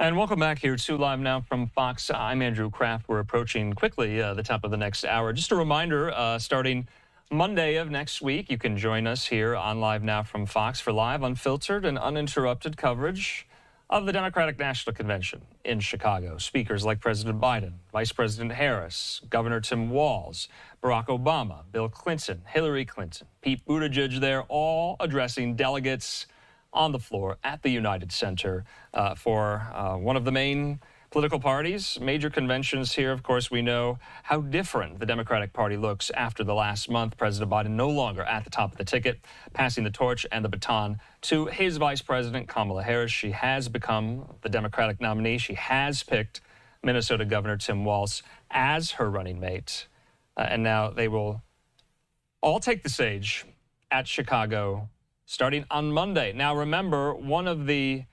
And welcome back here to Live Now from Fox. I'm Andrew Kraft. We're approaching quickly the top of the next hour. Just a reminder, starting Monday of next week, you can join us here on Live Now from Fox for live, unfiltered, and uninterrupted coverage of the Democratic National Convention in Chicago. Speakers like President Biden, Vice President Harris, Governor Tim Walz, Barack Obama, Bill Clinton, Hillary Clinton, Pete Buttigieg, they're all addressing delegates on the floor at the United Center for one of the main political parties. Major conventions here. Of course, we know how different the Democratic Party looks after the last month. President Biden no longer at the top of the ticket, passing the torch and the baton to his Vice President, Kamala Harris. She has become the Democratic nominee. She has picked Minnesota Governor Tim Walz as her running mate. And now they will all take the stage at Chicago starting on Monday. Now, remember, one of the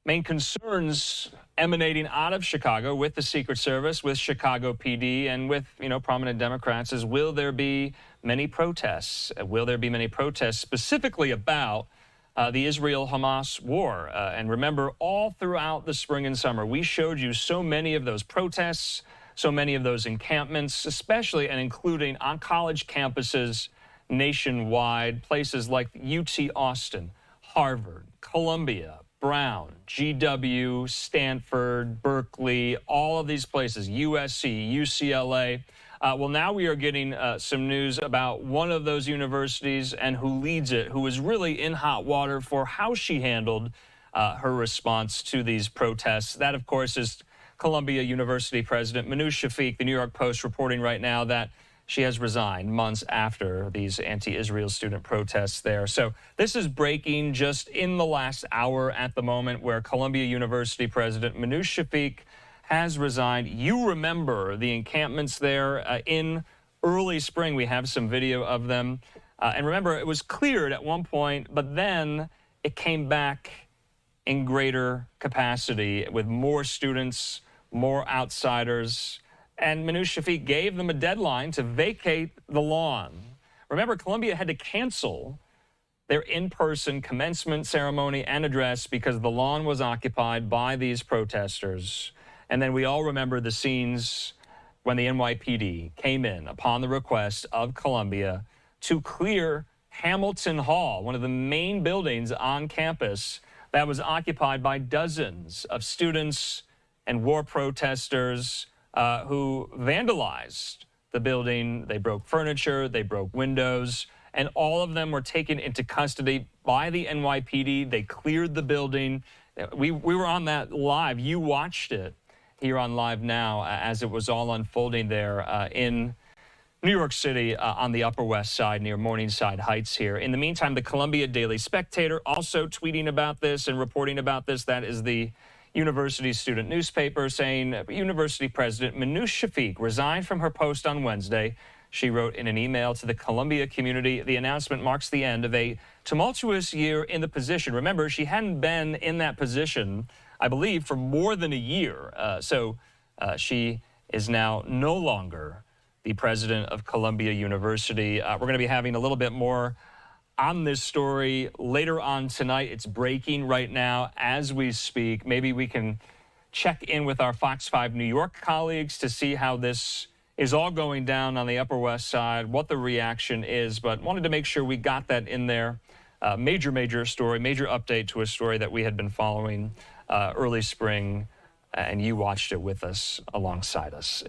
main concerns emanating out of Chicago with the Secret Service, with Chicago PD, and with, prominent Democrats is, will there be many protests? Will there be many protests specifically about the Israel-Hamas war? And remember, all throughout the spring and summer, we showed you so many of those protests, so many of those encampments, especially and including on college campuses nationwide, places like UT Austin, Harvard, Columbia, Brown, GW, Stanford, Berkeley, all of these places, USC, UCLA. Well, now we are getting some news about one of those universities and who leads it, who is really in hot water for how she handled her response to these protests. That, of course, is Columbia University President Minouche Shafik. The New York Post reporting right now that she has resigned months after these anti-Israel student protests there. So this is breaking just in the last hour at the moment, where Columbia University President Minouche Shafik has resigned. You remember the encampments there in early spring. We have some video of them. And remember, it was cleared at one point, but then it came back in greater capacity with more students, more outsiders. And Minouche Shafik gave them a deadline to vacate the lawn. Remember, Columbia had to cancel their in-person commencement ceremony and address because the lawn was occupied by these protesters. And then we all remember the scenes when the NYPD came in upon the request of Columbia to clear Hamilton Hall, one of the main buildings on campus that was occupied by dozens of students and war protesters who vandalized the building. They broke furniture, they broke windows, and all of them were taken into custody by the NYPD. They cleared the building. We were on that live. You watched it here on Live Now as it was all unfolding there in New York City on the Upper West Side near Morningside Heights here. In the meantime, the Columbia Daily Spectator also tweeting about this and reporting about this. That is the University student newspaper, saying University President Minouche Shafik resigned from her post on Wednesday. She wrote in an email to the Columbia community, the announcement marks the end of a tumultuous year in the position. Remember, she hadn't been in that position, I believe, for more than a year. So she is now no longer the president of Columbia University. We're going to be having a little bit more on this story later on tonight. It's breaking right now as we speak. Maybe we can check in with our Fox 5 New York colleagues to see how this is all going down on the Upper West Side, what the reaction is, but wanted to make sure we got that in there. Major story, major update to a story that we had been following early spring, and you watched it with us alongside us.